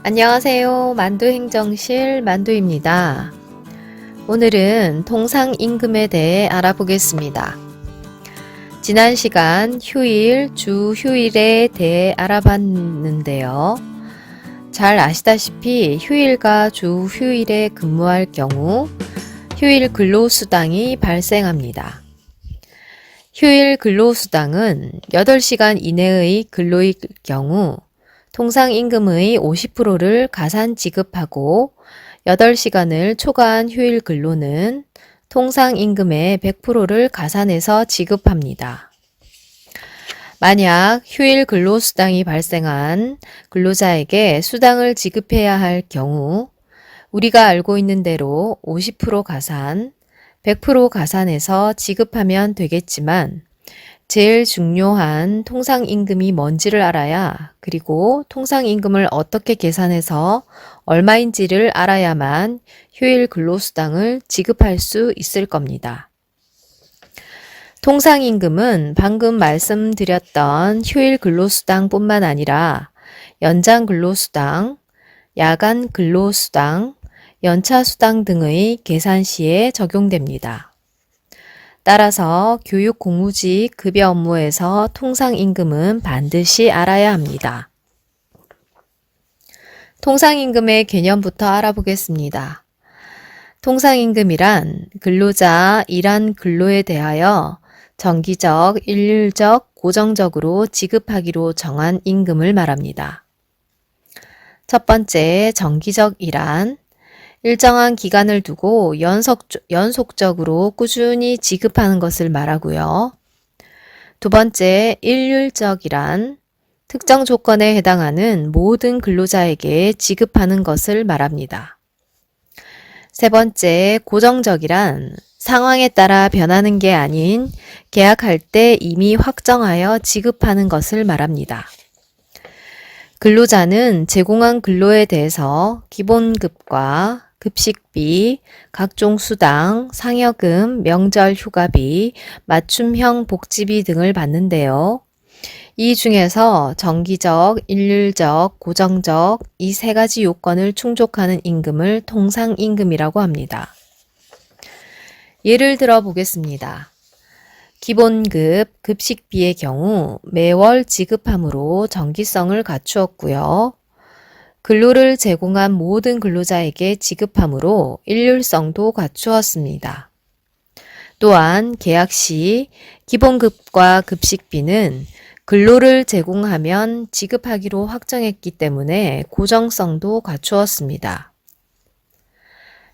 안녕하세요. 만두행정실 만두입니다. 오늘은 통상임금에 대해 알아보겠습니다. 지난 시간 휴일, 주 휴일에 대해 알아봤는데요. 잘 아시다시피 휴일과 주 휴일에 근무할 경우 휴일 근로수당이 발생합니다. 휴일 근로수당은 8시간 이내의 근로일 경우 통상임금의 50%를 가산 지급하고 8시간을 초과한 휴일 근로는 통상임금의 100%를 가산해서 지급합니다. 만약 휴일 근로수당이 발생한 근로자에게 수당을 지급해야 할 경우 우리가 알고 있는 대로 50% 가산, 100% 가산해서 지급하면 되겠지만 제일 중요한 통상임금이 뭔지를 알아야 그리고 통상임금을 어떻게 계산해서 얼마인지를 알아야만 휴일 근로수당을 지급할 수 있을 겁니다. 통상임금은 방금 말씀드렸던 휴일 근로수당뿐만 아니라 연장 근로수당, 야간 근로수당, 연차수당 등의 계산 시에 적용됩니다. 따라서 교육 공무직 급여 업무에서 통상임금은 반드시 알아야 합니다. 통상임금의 개념부터 알아보겠습니다. 통상임금이란 근로자 일한 근로에 대하여 정기적, 일률적, 고정적으로 지급하기로 정한 임금을 말합니다. 첫 번째, 정기적 일한 일정한 기간을 두고 연속적으로 꾸준히 지급하는 것을 말하고요. 두 번째, 일률적이란 특정 조건에 해당하는 모든 근로자에게 지급하는 것을 말합니다. 세 번째, 고정적이란 상황에 따라 변하는 게 아닌 계약할 때 이미 확정하여 지급하는 것을 말합니다. 근로자는 제공한 근로에 대해서 기본급과 급식비, 각종 수당, 상여금, 명절 휴가비, 맞춤형 복지비 등을 받는데요. 이 중에서 정기적, 일률적, 고정적 이 세 가지 요건을 충족하는 임금을 통상임금이라고 합니다. 예를 들어 보겠습니다. 기본급, 급식비의 경우 매월 지급함으로 정기성을 갖추었고요. 근로를 제공한 모든 근로자에게 지급함으로 일률성도 갖추었습니다. 또한 계약 시 기본급과 급식비는 근로를 제공하면 지급하기로 확정했기 때문에 고정성도 갖추었습니다.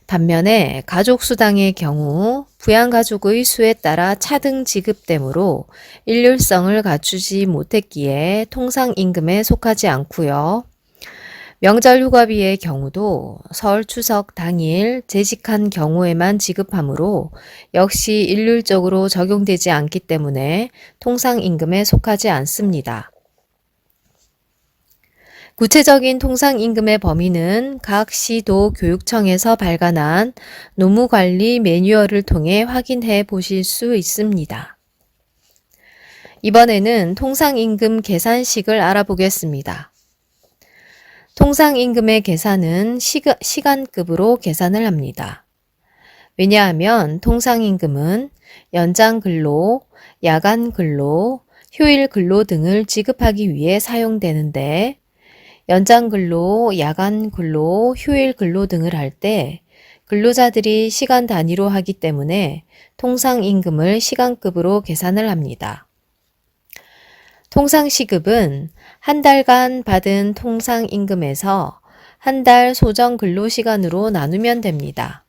반면에 가족수당의 경우 부양가족의 수에 따라 차등 지급되므로 일률성을 갖추지 못했기에 통상임금에 속하지 않고요. 명절 휴가비의 경우도 설 추석 당일 재직한 경우에만 지급하므로 역시 일률적으로 적용되지 않기 때문에 통상임금에 속하지 않습니다. 구체적인 통상임금의 범위는 각 시도 교육청에서 발간한 노무관리 매뉴얼을 통해 확인해 보실 수 있습니다. 이번에는 통상임금 계산식을 알아보겠습니다. 통상임금의 계산은 시간급으로 계산을 합니다. 왜냐하면 통상임금은 연장 근로, 야간 근로, 휴일 근로 등을 지급하기 위해 사용되는데 연장 근로, 야간 근로, 휴일 근로 등을 할 때 근로자들이 시간 단위로 하기 때문에 통상임금을 시간급으로 계산을 합니다. 통상시급은 한 달간 받은 통상임금에서 한 달 소정 근로시간으로 나누면 됩니다.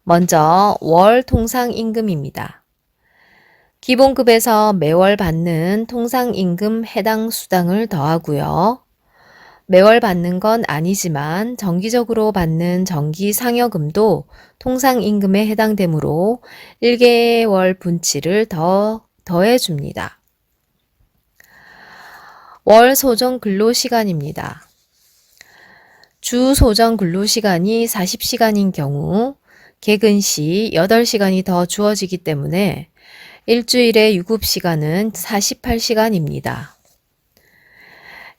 먼저 월 통상임금입니다. 기본급에서 매월 받는 통상임금 해당 수당을 더하고요. 매월 받는 건 아니지만 정기적으로 받는 정기 상여금도 통상임금에 해당되므로 1개월 분치를 더해 줍니다. 월 소정 근로시간입니다. 주 소정 근로시간이 40시간인 경우 개근 시 8시간이 더 주어지기 때문에 일주일의 유급시간은 48시간입니다.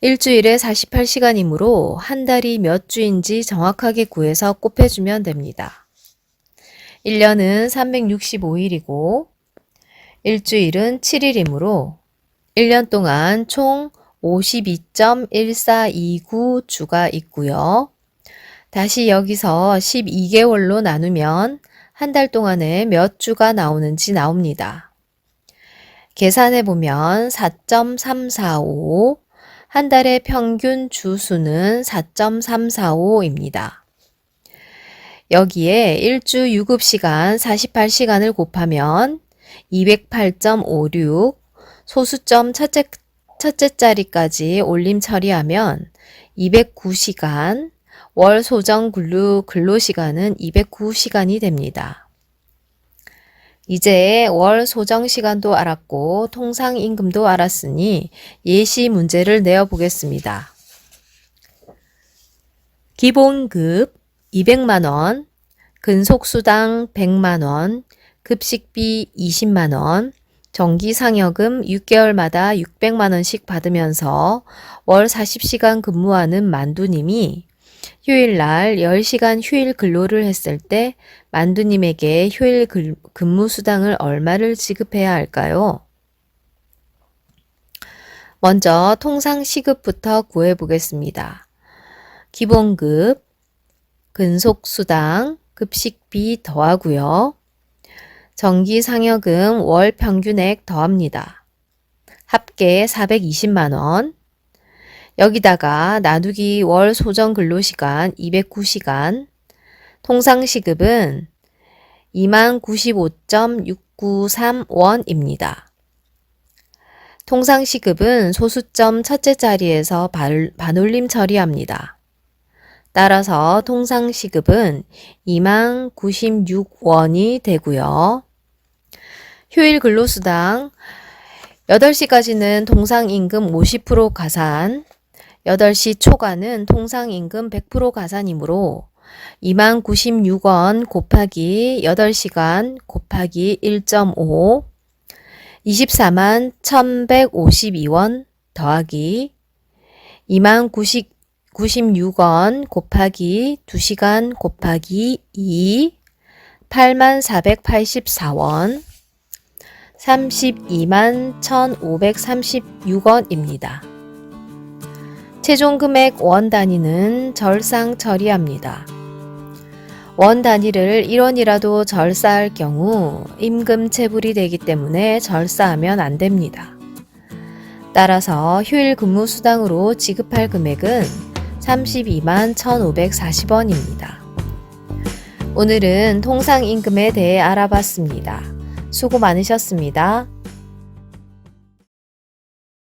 일주일에 48시간이므로 한 달이 몇 주인지 정확하게 구해서 곱해주면 됩니다. 1년은 365일이고 일주일은 7일이므로 1년 동안 총 52.1429주가 있고요. 다시 여기서 12개월로 나누면 한 달 동안에 몇 주가 나오는지 나옵니다. 계산해보면 4.345, 한 달의 평균 주수는 4.345입니다. 여기에 일주 유급시간 48시간을 곱하면 208.56, 소수점 첫째 자리까지 올림 처리하면 209시간, 월 소정 근로시간은 209시간이 됩니다. 이제 월 소정 시간도 알았고 통상임금도 알았으니 예시 문제를 내어보겠습니다. 기본급 200만원, 근속수당 100만원, 급식비 20만원, 정기상여금 6개월마다 600만원씩 받으면서 월 40시간 근무하는 만두님이 휴일날 10시간 휴일 근로를 했을 때 만두님에게 휴일 근무수당을 얼마를 지급해야 할까요? 먼저 통상시급부터 구해보겠습니다. 기본급, 근속수당, 급식비 더하고요. 정기상여금 월 평균액 더합니다. 합계 420만원. 여기다가 나누기 월 소정 근로시간 209시간, 통상시급은 20,95.693원입니다. 통상시급은 소수점 첫째 자리에서 반올림 처리합니다. 따라서 통상시급은 20,96원이 되고요. 휴일 근로수당 8시까지는 통상임금 50% 가산, 8시 초과는 통상임금 100% 가산이므로 20,96원 곱하기 8시간 곱하기 1.5, 241,152원 더하기 20,96원 곱하기 2시간 곱하기 2, 84,484원, 321,536원입니다. 최종 금액 원 단위는 절상 처리합니다. 원 단위를 1원이라도 절사할 경우 임금 체불이 되기 때문에 절사하면 안 됩니다. 따라서 휴일 근무 수당으로 지급할 금액은 321,540원입니다. 오늘은 통상임금에 대해 알아봤습니다. 수고 많으셨습니다.